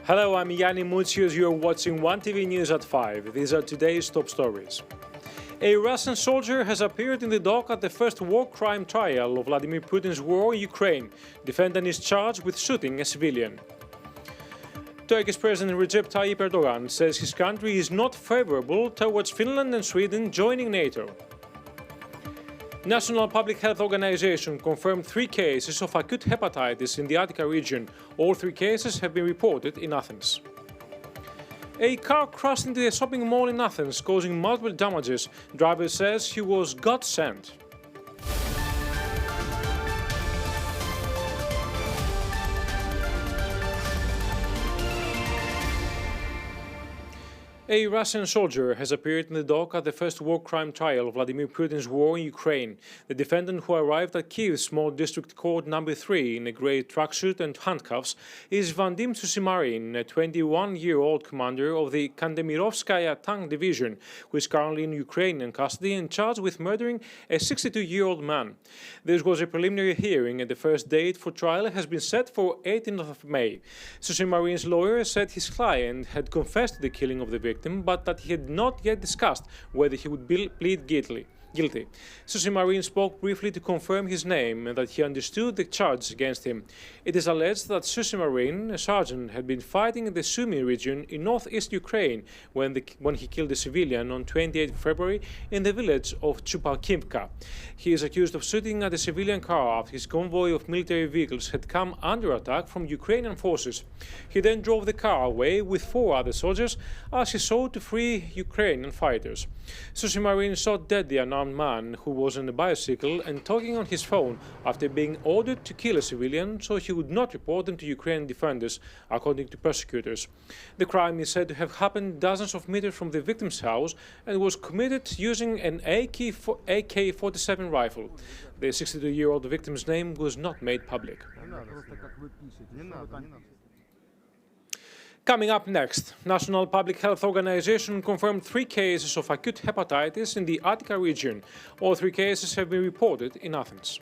Hello, I'm Yanni Moutsios. You're watching 1TV News at 5. These are today's top stories. A Russian soldier has appeared in the dock at the first war crime trial of Vladimir Putin's war in Ukraine. Defendant is charged with shooting a civilian. Turkish President Recep Tayyip Erdogan says his country is not favorable towards Finland and Sweden joining NATO. National Public Health Organization confirmed 3 cases of acute hepatitis in the Attica region. All 3 cases have been reported in Athens. A car crashed into a shopping mall in Athens, causing multiple damages. Driver says he was God sent. A Russian soldier has appeared in the dock at the first war crime trial of Vladimir Putin's war in Ukraine. The defendant, who arrived at Kiev's small district court number 3 in a grey tracksuit and handcuffs, is Vadim Susimarin, a 21-year-old commander of the Kandemirovskaya tank division, who is currently in Ukrainian custody and charged with murdering a 62-year-old man. This was a preliminary hearing, and the first date for trial has been set for 18th of May. Susimarin's lawyer said his client had confessed to the killing of the victim, but that he had not yet discussed whether he would plead guilty. Susimarin spoke briefly to confirm his name and that he understood the charges against him. It is alleged that Susimarin, a sergeant, had been fighting in the Sumy region in northeast Ukraine when he killed a civilian on 28 February in the village of Chupalkivka. He is accused of shooting at a civilian car after his convoy of military vehicles had come under attack from Ukrainian forces. He then drove the car away with 4 other soldiers as he sought to free Ukrainian fighters. Susimarin shot dead the unarmed man who was on a bicycle and talking on his phone after being ordered to kill a civilian so he would not report them to Ukrainian defenders, according to prosecutors. The crime is said to have happened dozens of meters from the victim's house and was committed using an AK-47 rifle. The 62-year-old victim's name was not made public. Coming up next, National Public Health Organization confirmed 3 cases of acute hepatitis in the Attica region. All 3 cases have been reported in Athens.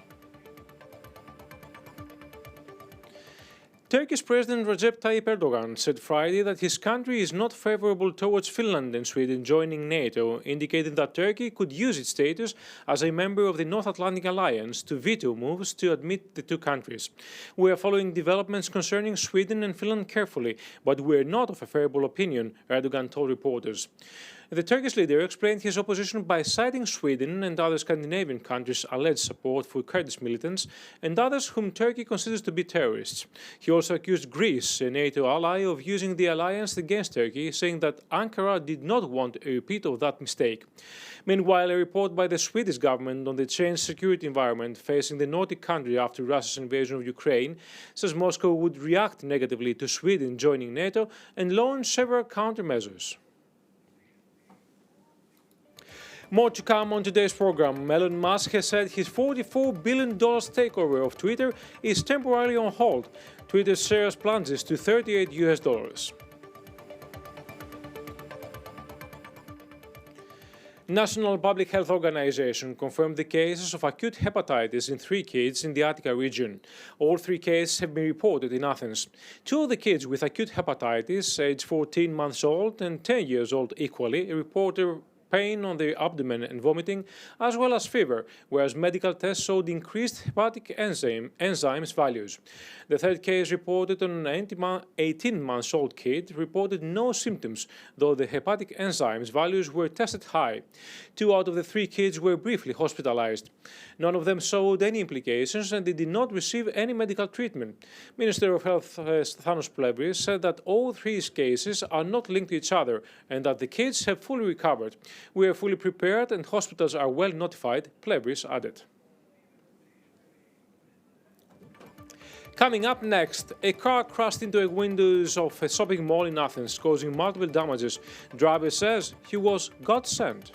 Turkish President Recep Tayyip Erdogan said Friday that his country is not favorable towards Finland and Sweden joining NATO, indicating that Turkey could use its status as a member of the North Atlantic Alliance to veto moves to admit the 2 countries. We are following developments concerning Sweden and Finland carefully, but we are not of a favorable opinion, Erdogan told reporters. The Turkish leader explained his opposition by citing Sweden and other Scandinavian countries' alleged support for Kurdish militants and others whom Turkey considers to be terrorists. He also accused Greece, a NATO ally, of using the alliance against Turkey, saying that Ankara did not want a repeat of that mistake. Meanwhile, a report by the Swedish government on the changed security environment facing the Nordic country after Russia's invasion of Ukraine says Moscow would react negatively to Sweden joining NATO and launch several countermeasures. More to come on today's program. Elon Musk has said his $44 billion takeover of Twitter is temporarily on hold. Twitter's shares plunges to $38. National Public Health Organization confirmed the cases of acute hepatitis in 3 kids in the Attica region. All 3 cases have been reported in Athens. 2 of the kids with acute hepatitis, aged 14 months old and 10 years old equally, reported pain on the abdomen and vomiting, as well as fever, whereas medical tests showed increased hepatic enzymes values. The 3rd case, reported on an 18-month-old kid, reported no symptoms, though the hepatic enzymes values were tested high. 2 out of the 3 kids were briefly hospitalized. None of them showed any implications and they did not receive any medical treatment. Minister of Health Thanos Plevris said that all 3 cases are not linked to each other and that the kids have fully recovered. We are fully prepared and hospitals are well notified, Plevris added. Coming up next, a car crashed into the windows of a shopping mall in Athens, causing multiple damages. Driver says he was God sent.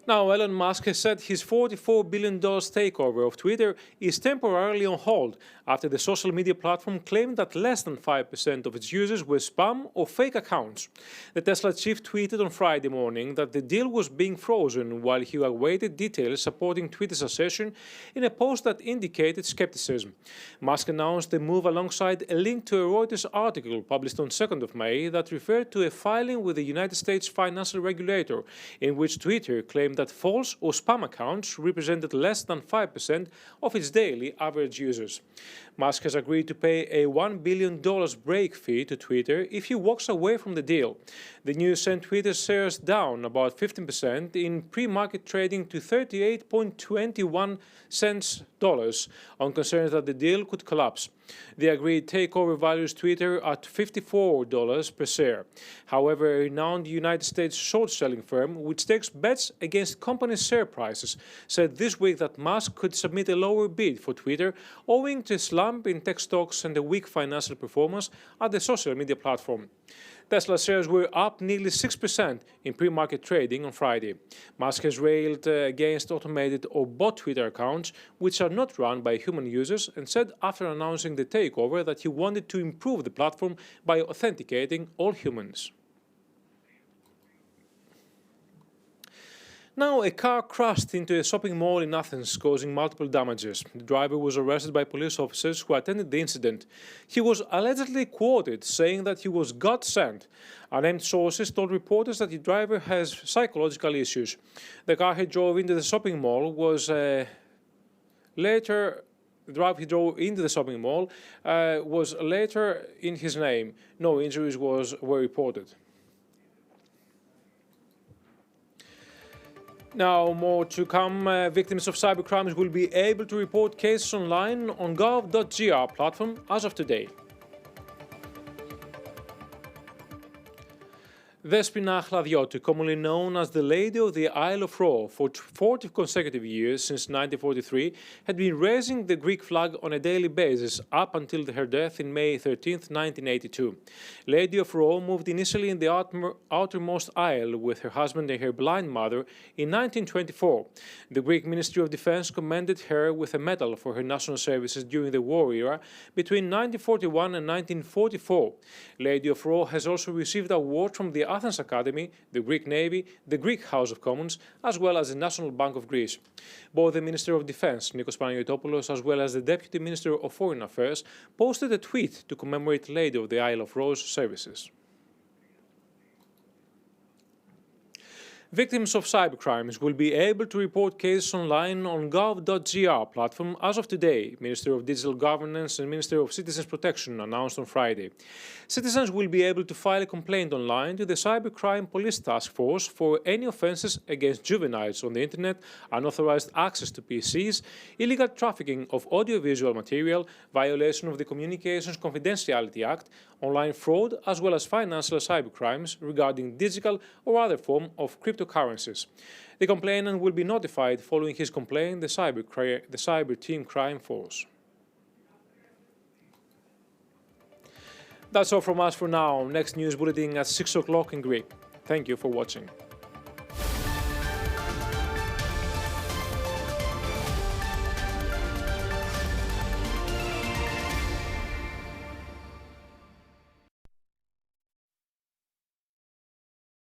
Now, Elon Musk has said his $44 billion takeover of Twitter is temporarily on hold after the social media platform claimed that less than 5% of its users were spam or fake accounts. The Tesla chief tweeted on Friday morning that the deal was being frozen while he awaited details supporting Twitter's assertion in a post that indicated skepticism. Musk announced the move alongside a link to a Reuters article published on 2nd of May that referred to a filing with the United States financial regulator in which Twitter claimed that false or spam accounts represented less than 5% of its daily average users. Musk has agreed to pay a $1 billion break fee to Twitter if he walks away from the deal. The news sent Twitter shares down about 15% in pre-market trading to $38.21 on concerns that the deal could collapse. The agreed takeover values Twitter at $54 per share. However, a renowned United States short-selling firm, which takes bets against companies' share prices, said this week that Musk could submit a lower bid for Twitter owing to a slump in tech stocks and a weak financial performance at the social media platform. Tesla shares were up nearly 6% in pre-market trading on Friday. Musk has railed against automated or bot Twitter accounts which are not run by human users and said after announcing the takeover that he wanted to improve the platform by authenticating all humans. Now, a car crashed into a shopping mall in Athens, causing multiple damages. The driver was arrested by police officers who attended the incident. He was allegedly quoted saying that he was God sent. Unnamed sources told reporters that the driver has psychological issues. The car he drove into the shopping mall was later in his name. No injuries were reported. Now, more to come. Victims of cybercrimes will be able to report cases online on gov.gr platform as of today. Despina Chladioti, commonly known as the Lady of the Isle of Rho for 40 consecutive years since 1943, had been raising the Greek flag on a daily basis up until her death in May 13, 1982. Lady of Rho moved initially in the outermost isle with her husband and her blind mother in 1924. The Greek Ministry of Defense commended her with a medal for her national services during the war era between 1941 and 1944. Lady of Rho has also received awards from the Athens Academy, the Greek Navy, the Greek House of Commons, as well as the National Bank of Greece. Both the Minister of Defense, Nikos Panagiotopoulos, as well as the Deputy Minister of Foreign Affairs, posted a tweet to commemorate Lady of the Isle of Rho's services. Victims of cybercrimes will be able to report cases online on gov.gr platform as of today, Minister of Digital Governance and Minister of Citizens Protection announced on Friday. Citizens will be able to file a complaint online to the Cybercrime Police Task Force for any offences against juveniles on the Internet, unauthorized access to PCs, illegal trafficking of audiovisual material, violation of the Communications Confidentiality Act, online fraud, as well as financial cybercrimes regarding digital or other form of cryptocurrencies. The complainant will be notified following his complaint the Cyber Team Crime Force. That's all from us for now. Next news bulletin at 6 o'clock in Greek. Thank you for watching.